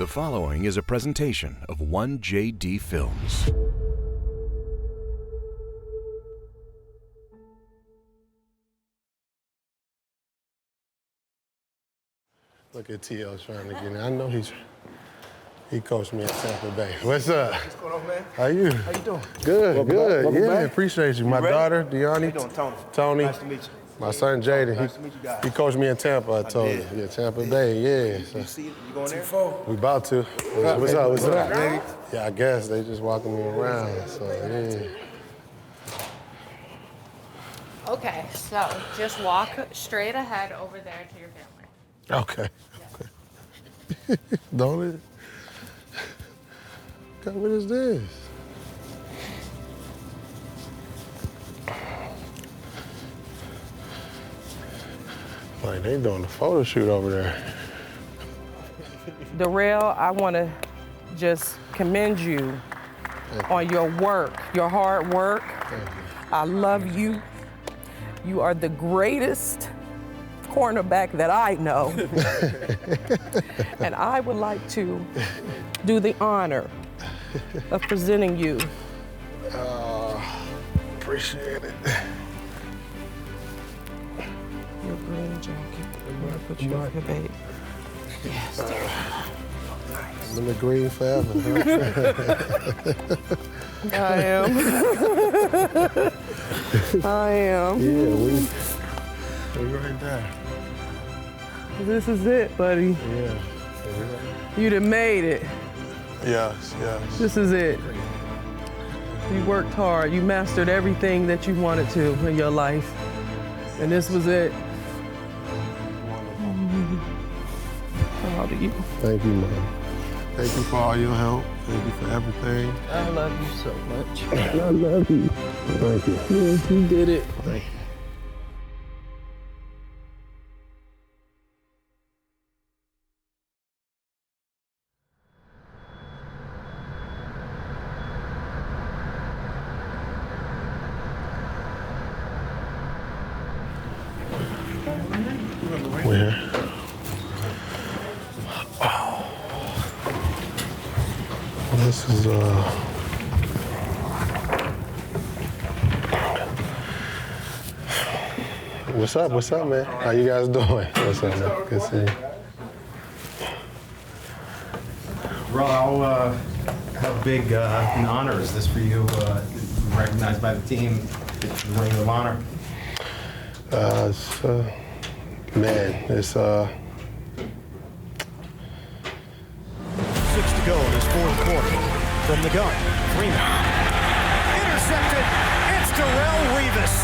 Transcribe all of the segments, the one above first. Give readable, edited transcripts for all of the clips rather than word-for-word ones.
The following is a presentation of 1JD Films. Look at T.O. trying to get in. I know he coached me at Tampa Bay. What's up? What's going on, man? How you? How you doing? Good, good. Welcome Yeah, back. appreciate you. My ready? daughter, Deani. How you doing, Tony? Tony. Nice to meet you. My son, Jaden. Nice to meet you guys. He coached me in Tampa, I told did. you. Yeah, Tampa Bay, yeah. You see it? You going there? We about to. What's up? What's up? Yeah, I guess they just walking me around, so yeah. Okay, so just walk straight ahead over there to your family. Okay. Don't it? God, what is this? Like they doing a photo shoot over there. Darrelle, I want to just commend you on your work, your hard work. I love you. You are the greatest cornerback that I know. And I would like to do the honor of presenting you. Appreciate it. Your green jacket. I'm gonna put you on your baby. Yes. I'm in the green forever, huh? I am. I am. Yeah, we right there. This is it, buddy. Yeah. You done made it. Yes, yes. This is it. You worked hard. You mastered everything that you wanted to in your life. And this was it. Proud of you. Thank you, Mom. Thank you for all your help. Thank you for everything. I love you so much. I love you. Thank you. Yes, you did it. Thank you. Where? Oh. This is What's up, man? How you guys doing? What's up, man? Good to see you. Ro, how big an honor is this for you? Recognized by the team, the Ring of Honor. Man, it's 6 to go in his fourth quarter. From the gun, Freeman. Intercepted. It's Darrelle Revis.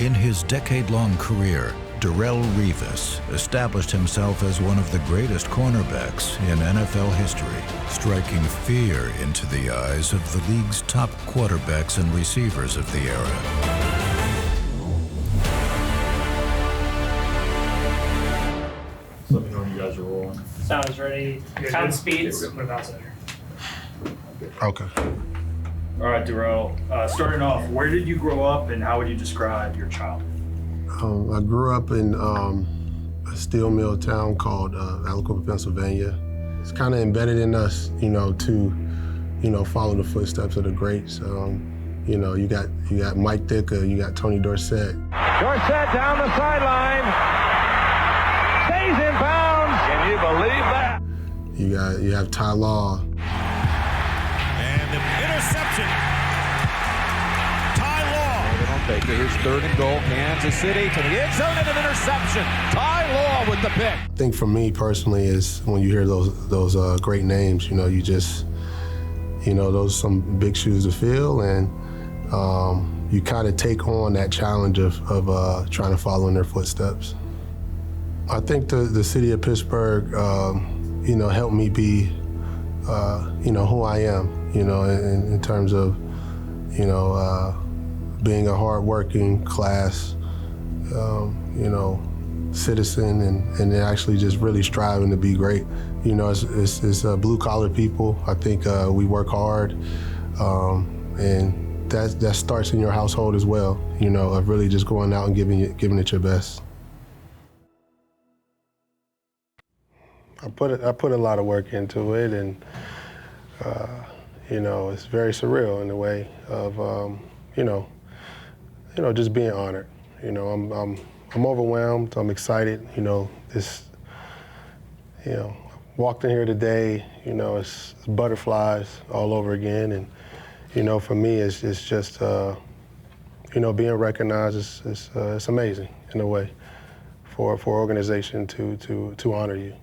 In his decade-long career, Darrelle Revis established himself as one of the greatest cornerbacks in NFL history, striking fear into the eyes of the league's top quarterbacks and receivers of the era. Let me know when you guys are rolling. Sounds ready. Sound speeds. okay. All right, Darrelle. Starting off, where did you grow up and how would you describe your childhood? I grew up in a steel mill town called Aliquippa, Pennsylvania. It's kind of embedded in us, to, follow the footsteps of the greats. You got Mike Ditka, you got Tony Dorsett. Dorsett down the sideline. Stays in bounds. Can you believe that? You have Ty Law. And the interception. Ty Law. They don't take it. Here's 3rd and goal. Kansas City to the end zone and an interception. Ty Law with the pick. I think for me personally is when you hear those great names, you just, those are some big shoes to fill, and you kind of take on that challenge of trying to follow in their footsteps. I think the city of Pittsburgh, helped me be, who I am, in terms of, being a hardworking class, citizen, and actually just really striving to be great. It's blue collar people. I think we work hard, and that starts in your household as well. Of really just going out and giving it your best. I put a lot of work into it, and you know, it's very surreal in a way of you know, just being honored. You know, I'm overwhelmed. I'm excited. You know, walked in here today. You know, it's butterflies all over again, and you know, for me, it's just you know, being recognized it's amazing in a way for an organization to honor you.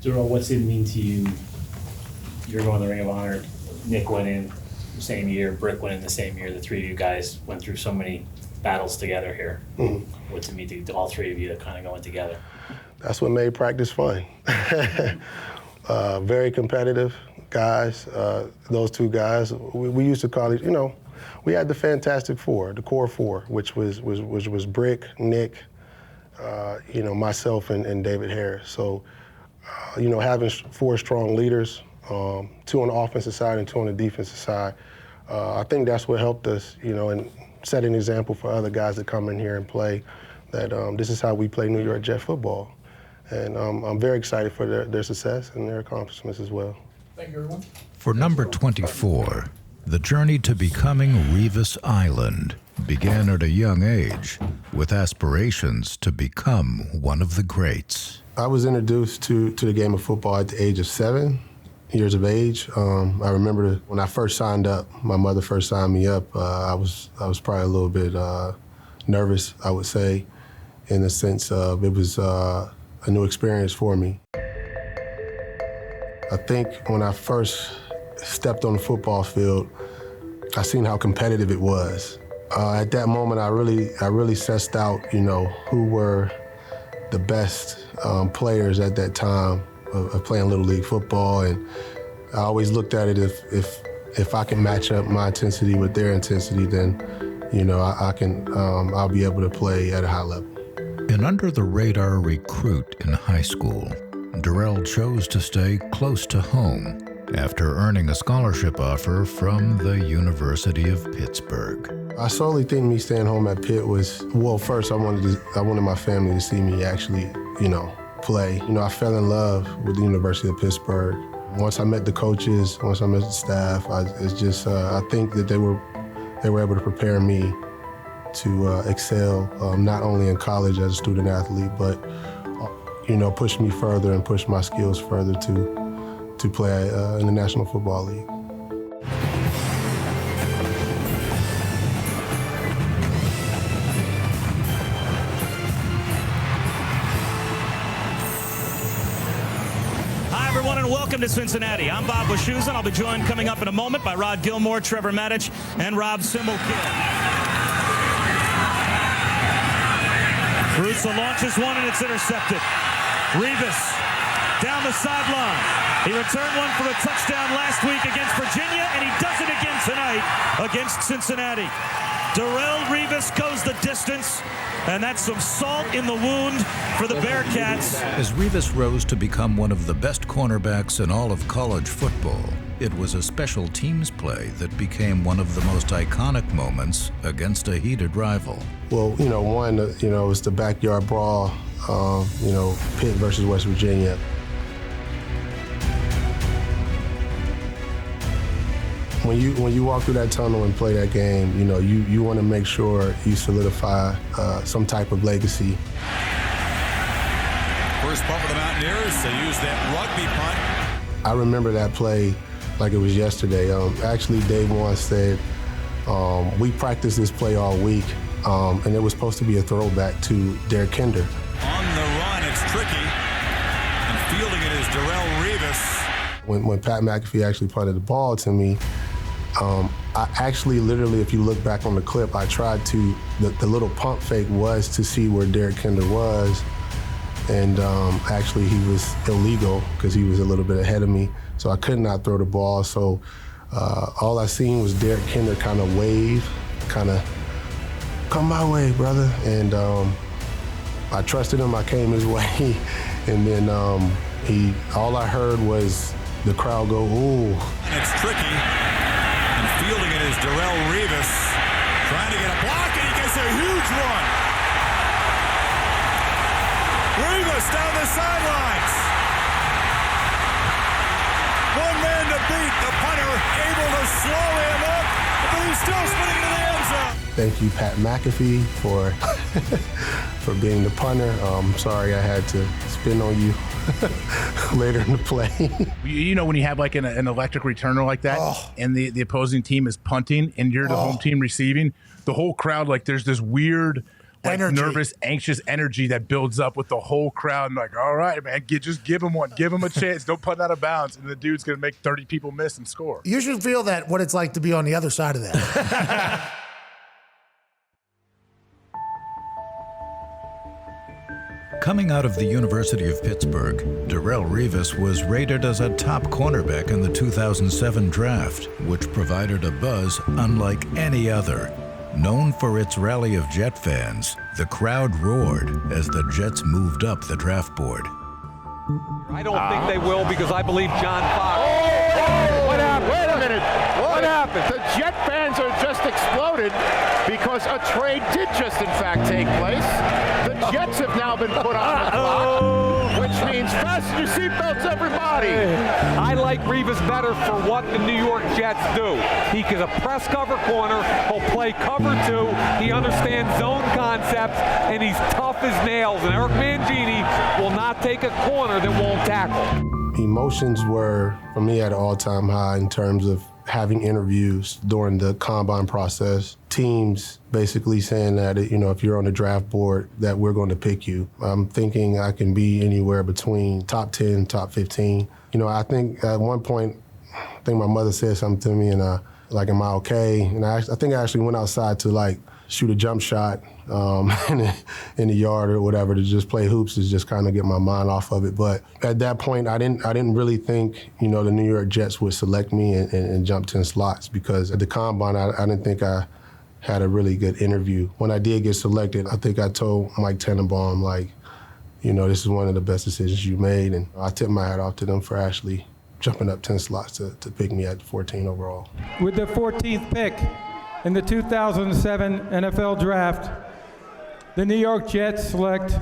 Darrelle, what's it mean to you? You're going to the Ring of Honor. Nick went in the same year. Brick went in the same year. The three of you guys went through so many battles together here. Mm-hmm. What's it mean to all three of you to kind of going together? That's what made practice fun. Very competitive guys. Those two guys, we used to call it, you know, we had the Fantastic Four, the core four, which was Brick, Nick, you know, myself, and David Harris. So, you know, having four strong leaders, two on the offensive side and two on the defensive side, I think that's what helped us, you know, and set an example for other guys that come in here and play, that this is how we play New York Jet football. And I'm very excited for their success and their accomplishments as well. Thank you, everyone. For number 24, the journey to becoming Revis Island began at a young age with aspirations to become one of the greats. I was introduced to the game of football at the age of 7 years of age. I remember when I first signed up, my mother first signed me up, I was probably a little bit nervous, I would say, in the sense of it was a new experience for me. I think when I first stepped on the football field, I seen how competitive it was. At that moment, I really sussed out, you know, who were the best players at that time of playing Little League football, and I always looked at it if I can match up my intensity with their intensity, then, you know, I'll be able to play at a high level. An under-the-radar recruit in high school, Darrelle chose to stay close to home after earning a scholarship offer from the University of Pittsburgh. I solely think me staying home at Pitt was, well, first I wanted my family to see me actually, you know, play. You know, I fell in love with the University of Pittsburgh. Once I met the coaches, once I met the staff, I think that they were able to prepare me to excel, not only in college as a student athlete, but, you know, push me further and push my skills further to play in the National Football League. Hi, everyone, and welcome to Cincinnati. I'm Bob Wischusen. I'll be joined coming up in a moment by Rod Gilmore, Trevor Maddich, and Rob Simmelkill. Russo launches one, and it's intercepted. Revis down the sideline. He returned one for a touchdown last week against Virginia, and he does it again tonight against Cincinnati. Darrelle Revis goes the distance, and that's some salt in the wound for the Bearcats. As Revis rose to become one of the best cornerbacks in all of college football, it was a special teams play that became one of the most iconic moments against a heated rival. Well, you know, one, you know, it was the backyard brawl, you know, Pitt versus West Virginia. When you walk through that tunnel and play that game, you know, you want to make sure you solidify some type of legacy. First punt for the Mountaineers. They use that rugby punt. I remember that play like it was yesterday. Actually, Dave once said, we practiced this play all week, and it was supposed to be a throwback to Derek Kinder. On the run, it's tricky. And fielding it is Darrelle Revis. When Pat McAfee actually punted the ball to me, I actually literally, if you look back on the clip, I tried to, the little pump fake was to see where Derek Kinder was. And actually he was illegal because he was a little bit ahead of me. So I could not throw the ball. So all I seen was Derek Kinder kind of wave, kind of, come my way, brother. And I trusted him, I came his way. And then all I heard was the crowd go, ooh. And it's tricky. And fielding it is Darrelle Revis. Trying to get a block, and he gets a huge one. Revis down the sidelines. The punter able to slow him up, but he's still spinning into the end zone. Thank you, Pat McAfee, for for being the punter. Sorry I had to spin on you later in the play. You know, when you have like an electric returner like that, and the opposing team is punting and you're the home team receiving, the whole crowd, like there's this weird, like nervous, anxious energy that builds up with the whole crowd. And like, all right, man, just give him one. Give him a chance. Don't put it out of bounds. And the dude's going to make 30 people miss and score. You should feel that, what it's like to be on the other side of that. Coming out of the University of Pittsburgh, Darrelle Revis was rated as a top cornerback in the 2007 draft, which provided a buzz unlike any other. Known for its rally of Jet fans, the crowd roared as the Jets moved up the draft board. I don't think they will because I believe John Fox. What happened? Wait a minute. What happened? The Jet fans are just exploded because a trade did just in fact take place. The Jets have now been put on the clock, which means fasten your seatbelts, everybody. I like Revis better for what the New York Jets do. He is a press cover corner. He'll play cover two. He understands zone concepts, and he's tough as nails. And Eric Mangini will not take a corner that won't tackle. Emotions were, for me, at an all-time high in terms of having interviews during the combine process. Teams basically saying that, you know, if you're on the draft board, that we're going to pick you. I'm thinking I can be anywhere between top 10, top 15. You know, I think at one point, I think my mother said something to me, and like, am I okay? And I think I actually went outside to like shoot a jump shot in the yard or whatever, to just play hoops, to just kind of get my mind off of it. But at that point, I didn't really think, you know, the New York Jets would select me and jump 10 slots, because at the combine, I didn't think I had a really good interview. When I did get selected, I think I told Mike Tannenbaum, like, you know, this is one of the best decisions you made. And I tipped my hat off to them for actually jumping up 10 slots to pick me at 14 overall. With the 14th pick in the 2007 NFL Draft, the New York Jets select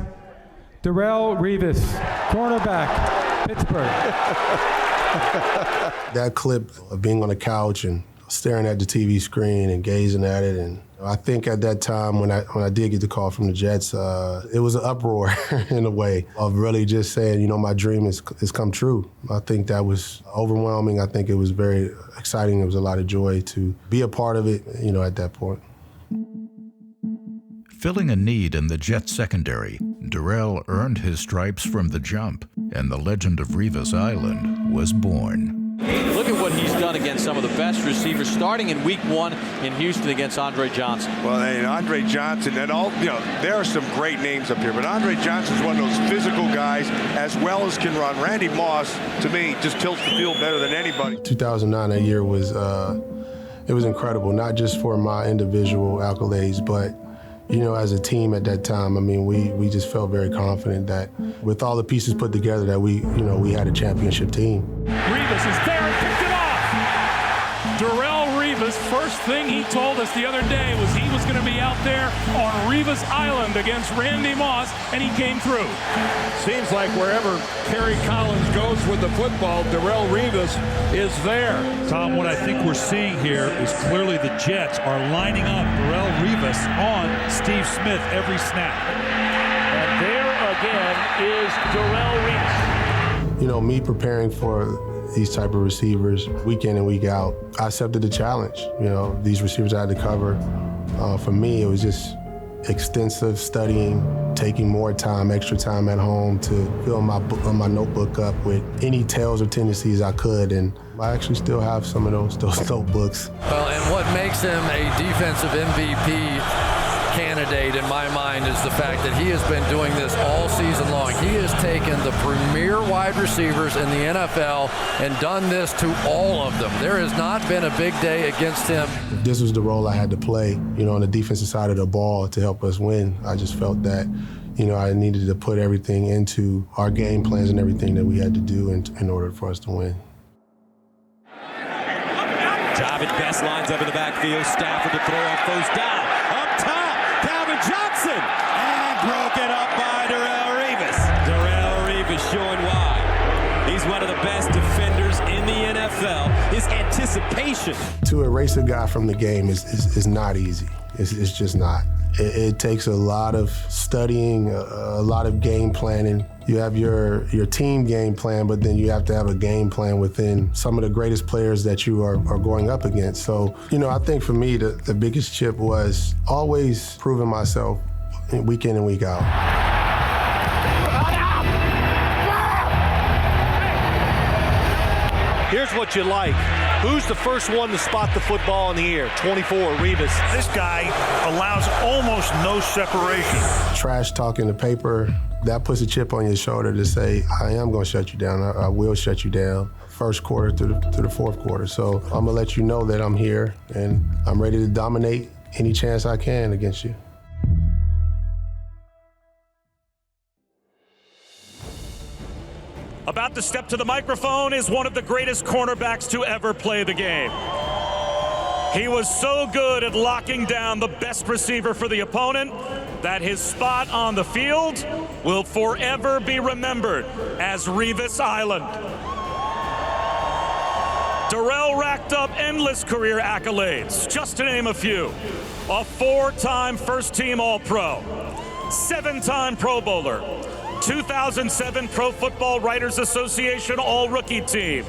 Darrelle Revis, cornerback, Pittsburgh. That clip of being on the couch and staring at the TV screen and gazing at it, and I think at that time when I did get the call from the Jets, it was an uproar in a way of really just saying, you know, my dream has come true. I think that was overwhelming. I think it was very exciting. It was a lot of joy to be a part of it, you know, at that point. Filling a need in the Jets secondary, Darrelle earned his stripes from the jump, and the legend of Revis Island was born. Look at what he's done against some of the best receivers, starting in week 1 in Houston against Andre Johnson. Well, and Andre Johnson, and all, you know, there are some great names up here, but Andre Johnson's one of those physical guys, as well as can run. Randy Moss, to me, just tilts the field better than anybody. 2009, that year was, it was incredible, not just for my individual accolades, but, you know, as a team at that time, I mean, we just felt very confident that with all the pieces put together that we had a championship team. Revis is there and picked it off. Darrelle Revis, first thing he told us the other day was he was going to be out there on Revis Island against Randy Moss, and he came through. Seems like wherever Kerry Collins goes with the football, Darrelle Revis is there. Tom, what I think we're seeing here is clearly the Jets are lining up Darrelle Revis on Steve Smith every snap. And there again is Darrelle Revis. You know, me preparing for these type of receivers week in and week out, I accepted the challenge. You know, these receivers I had to cover. For me, it was just extensive studying, taking more time, extra time at home to fill my notebook up with any tales or tendencies I could, and I actually still have some of those notebooks. Well, and what makes him a defensive MVP candidate in my mind is the fact that he has been doing this all season long. He has taken the premier wide receivers in the NFL and done this to all of them. There has not been a big day against him. This was the role I had to play, you know, on the defensive side of the ball to help us win. I just felt that, you know, I needed to put everything into our game plans and everything that we had to do in order for us to win. Javid Best lines up in the backfield. Stafford to throw on first down. Up top, Calvin Johnson. And broken up by Darrelle Revis. Darrelle Revis showing why. He's one of the best defenders in the NFL. NFL is anticipation. To erase a guy from the game is not easy. It's just not. It takes a lot of studying, a lot of game planning. You have your team game plan, but then you have to have a game plan within some of the greatest players that you are going up against. So, I think for me, the biggest chip was always proving myself week in and week out. Here's what you like. Who's the first one to spot the football in the air? 24, Revis. This guy allows almost no separation. Trash talking the paper, that puts a chip on your shoulder to say, I am going to shut you down. I will shut you down. First quarter to the fourth quarter. So I'm going to let you know that I'm here and I'm ready to dominate any chance I can against you. About to step to the microphone is one of the greatest cornerbacks to ever play the game. He was so good at locking down the best receiver for the opponent that his spot on the field will forever be remembered as Revis Island. Darrelle racked up endless career accolades, just to name a few. A 4-time first-team All-Pro, 7-time Pro Bowler, 2007 Pro Football Writers Association All-Rookie Team,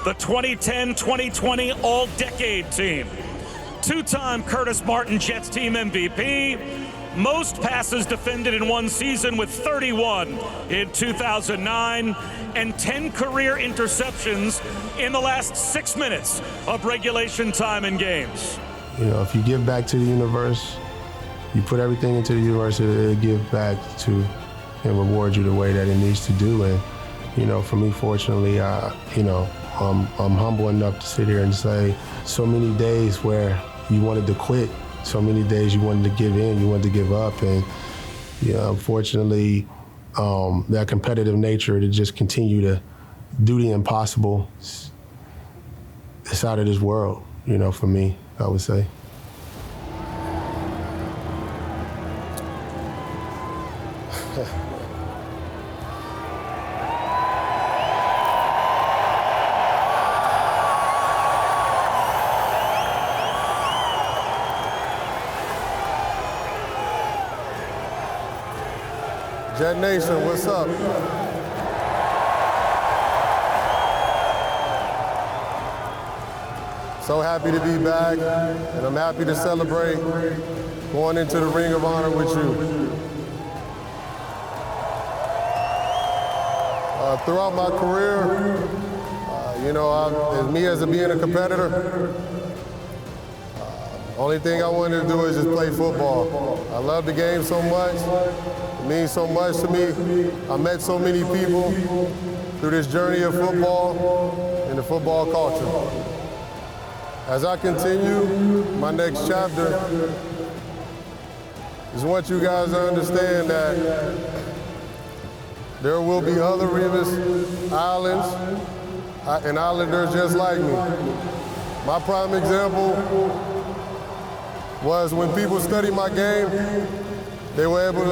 the 2010-2020 All-Decade Team, 2-time Curtis Martin Jets Team MVP, most passes defended in one season with 31 in 2009, and 10 career interceptions in the last 6 minutes of regulation time in games. If you give back to the universe, you put everything into the universe, it'll give back to and reward you the way that it needs to do. And, for me, fortunately, I'm humble enough to sit here and say so many days where you wanted to quit, so many days you wanted to give in, you wanted to give up. And, unfortunately, that competitive nature to just continue to do the impossible, it's out of this world, for me, I would say. Jet Nation, what's up? So happy to be back, and I'm happy to celebrate going into the Ring of Honor with you. Throughout my career, me as being a competitor, only thing I wanted to do is just play football. I love the game so much. It means so much to me. I met so many people through this journey of football and the football culture. As I continue my next chapter, I just want you guys to understand that there will be other Revis Islands and Islanders just like me. My prime example was when people study my game, they were able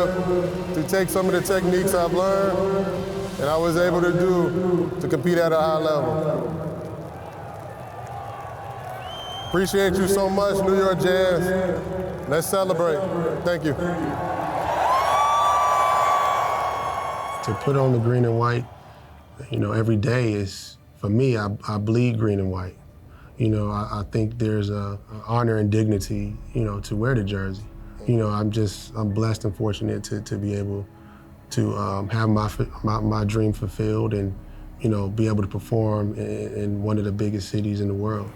to take some of the techniques I've learned and I was able to compete at a high level. Appreciate you so much, New York Jazz. Let's celebrate. Thank you. To put on the green and white, every day is, for me, I bleed green and white. I think there's a honor and dignity, to wear the jersey. I'm blessed and fortunate to be able to have my dream fulfilled and, be able to perform in one of the biggest cities in the world.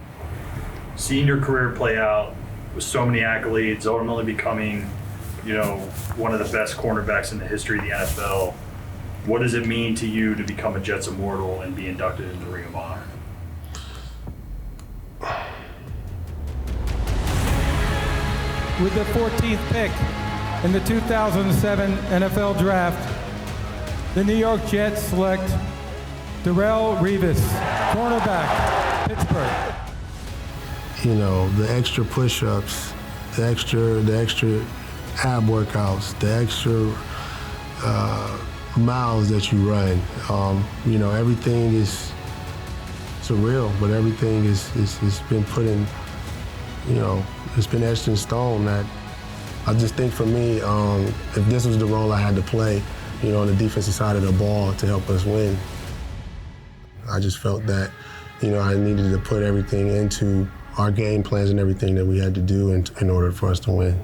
Seeing your career play out with so many accolades, ultimately becoming, one of the best cornerbacks in the history of the NFL, what does it mean to you to become a Jets immortal and be inducted into the Ring of Honor? With the 14th pick in the 2007 NFL Draft, the New York Jets select Darrelle Revis, cornerback, Pittsburgh. The extra push-ups, the extra ab workouts, the extra miles that you run, everything is surreal, but everything is been put in, you know, it's been etched in stone. That I just think for me, if this was the role I had to play, you know, on the defensive side of the ball to help us win, I just felt that, you know, I needed to put everything into our game plans and everything that we had to do in order for us to win.